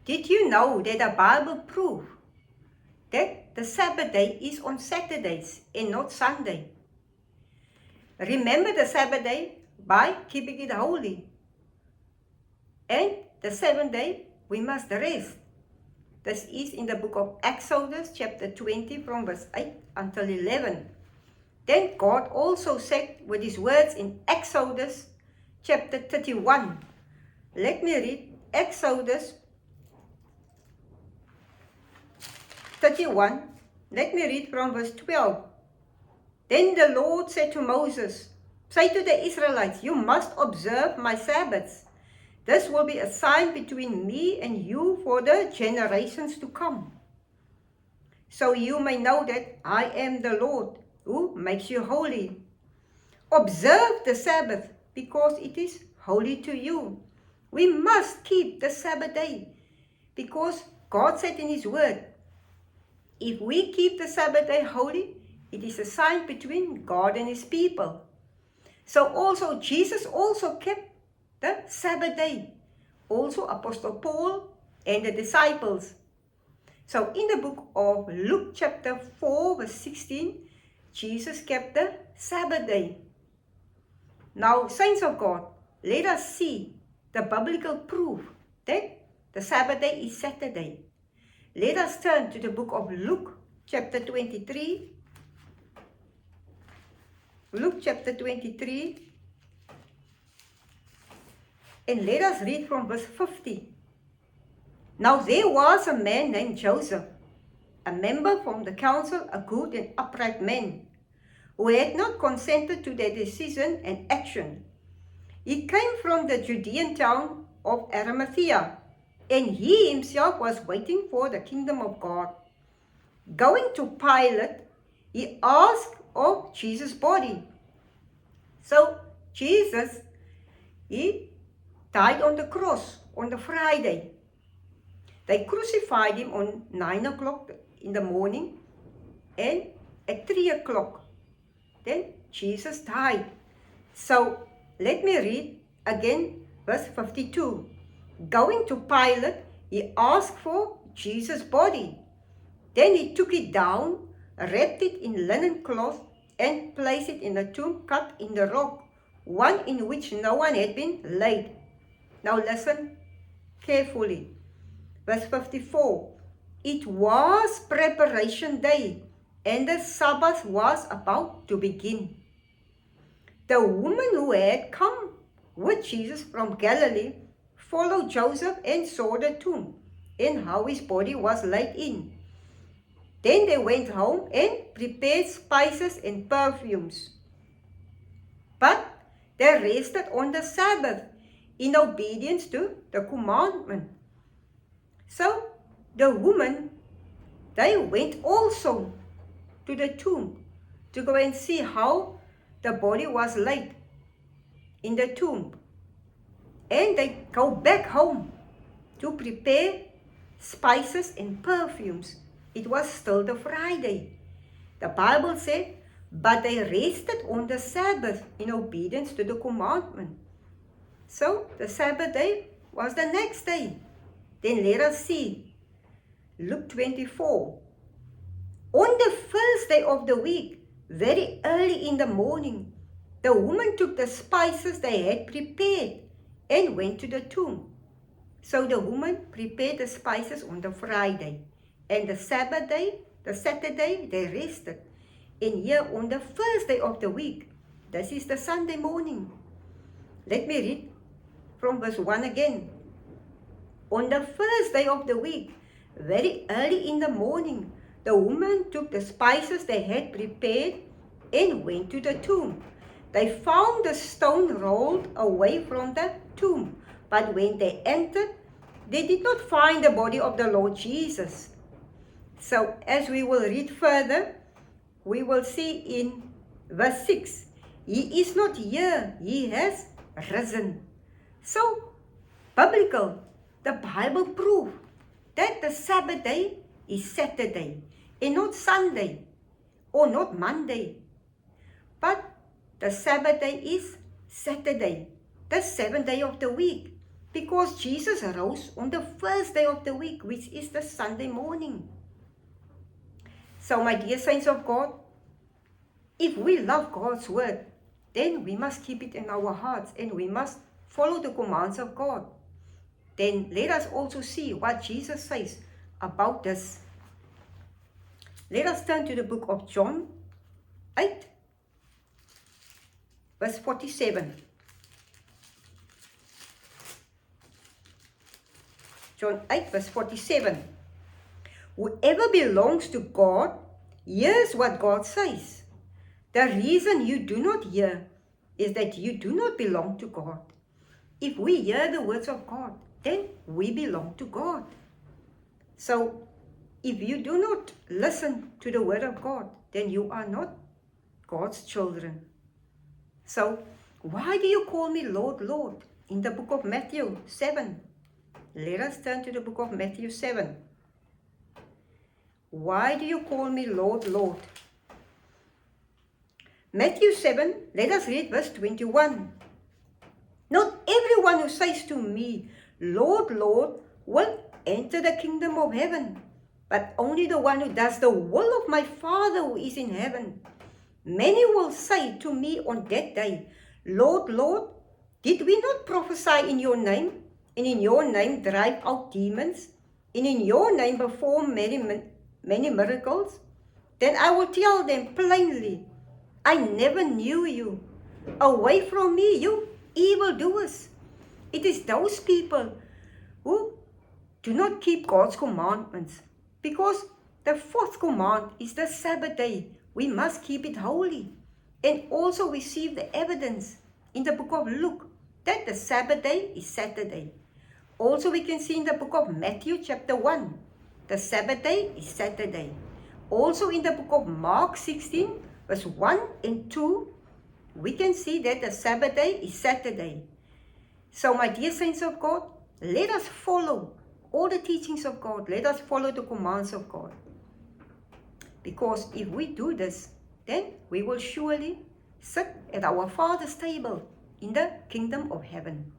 Did you know that the Bible proves that the Sabbath day is on Saturdays and not Sunday? Remember the Sabbath day by keeping it holy. And the seventh day, we must rest. This is in the book of Exodus chapter 20 from verse 8 until 11. Then God also said with his words in Exodus chapter 31. Let me read Exodus 31. Let me read from verse 12. Then the Lord said to Moses, say to the Israelites, you must observe my Sabbaths. This will be a sign between me and you for the generations to come. So you may know that I am the Lord who makes you holy. Observe the Sabbath because it is holy to you. We must keep the Sabbath day because God said in his word, if we keep the Sabbath day holy, it is a sign between God and his people. So also Jesus also kept the Sabbath day. Also Apostle Paul and the disciples. So in the book of Luke chapter 4 verse 16, Jesus kept the Sabbath day. Now, saints of God, let us see the biblical proof that the Sabbath day is Saturday. Let us turn to the book of Luke chapter 23. Luke chapter 23. And let us read from verse 50. Now there was a man named Joseph, a member from the council, a good and upright man, who had not consented to their decision and action. He came from the Judean town of Arimathea, and he himself was waiting for the kingdom of God. Going to Pilate, he asked of Jesus' body. So Jesus, he died on the cross on the Friday. They crucified him on 9 o'clock in the morning, and at 3 o'clock, then Jesus died. So let me read again verse 52. Going to Pilate, he asked for Jesus' body. Then he took it down, wrapped it in linen cloth, and placed it in a tomb cut in the rock, one in which no one had been laid. Now listen carefully. Verse 54. It was preparation day, and the Sabbath was about to begin. The woman who had come with Jesus from Galilee followed Joseph and saw the tomb and how his body was laid in. Then they went home and prepared spices and perfumes. But they rested on the Sabbath in obedience to the commandment. So the woman, they went also to the tomb to go and see how the body was laid in the tomb. And they go back home to prepare spices and perfumes. It was still the Friday. The Bible said, but they rested on the Sabbath in obedience to the commandment. So the Sabbath day was the next day. Then let us see Luke 24. On the first day of the week, very early in the morning, the woman took the spices they had prepared and went to the tomb. So the woman prepared the spices on the Friday. And the Sabbath day, the Saturday, they rested. And here on the first day of the week, this is the Sunday morning. Let me read from verse 1 again. On the first day of the week, very early in the morning, the woman took the spices they had prepared and went to the tomb. They found the stone rolled away from the tomb, but when they entered, they did not find the body of the Lord Jesus. So as we will read further, we will see in verse 6, he is not here, he has risen. So, biblical, the Bible proves that the Sabbath day is Saturday and not Sunday or not Monday. But the Sabbath day is Saturday, the seventh day of the week. Because Jesus arose on the first day of the week, which is the Sunday morning. So my dear saints of God, if we love God's word, then we must keep it in our hearts and we must follow the commands of God. Then let us also see what Jesus says about this. Let us turn to the book of John 8, verse 47. John 8, verse 47. Whoever belongs to God hears what God says. The reason you do not hear is that you do not belong to God. If we hear the words of God, then we belong to God. So, if you do not listen to the word of God, then you are not God's children. So, why do you call me Lord, Lord? In the book of Matthew 7. Let us turn to the book of Matthew 7. Why do you call me Lord, Lord? Matthew 7, let us read verse 21. Not everyone who says to me, Lord, Lord, will enter the kingdom of heaven, but only the one who does the will of my Father who is in heaven. Many will say to me on that day, Lord, Lord, did we not prophesy in your name, and in your name drive out demons, and in your name perform many miracles? Then I will tell them plainly, I never knew you. Away from me, you evildoers. It is those people who do not keep God's commandments, because the fourth command is the Sabbath day. We must keep it holy. And also receive the evidence in the book of Luke that the Sabbath day is Saturday. Also we can see in the book of Matthew chapter 1, the Sabbath day is Saturday. Also in the book of Mark 16, verse 1 and 2, we can see that the Sabbath day is Saturday. So my dear saints of God, let us follow all the teachings of God. Let us follow the commands of God. Because if we do this, then we will surely sit at our Father's table in the kingdom of heaven.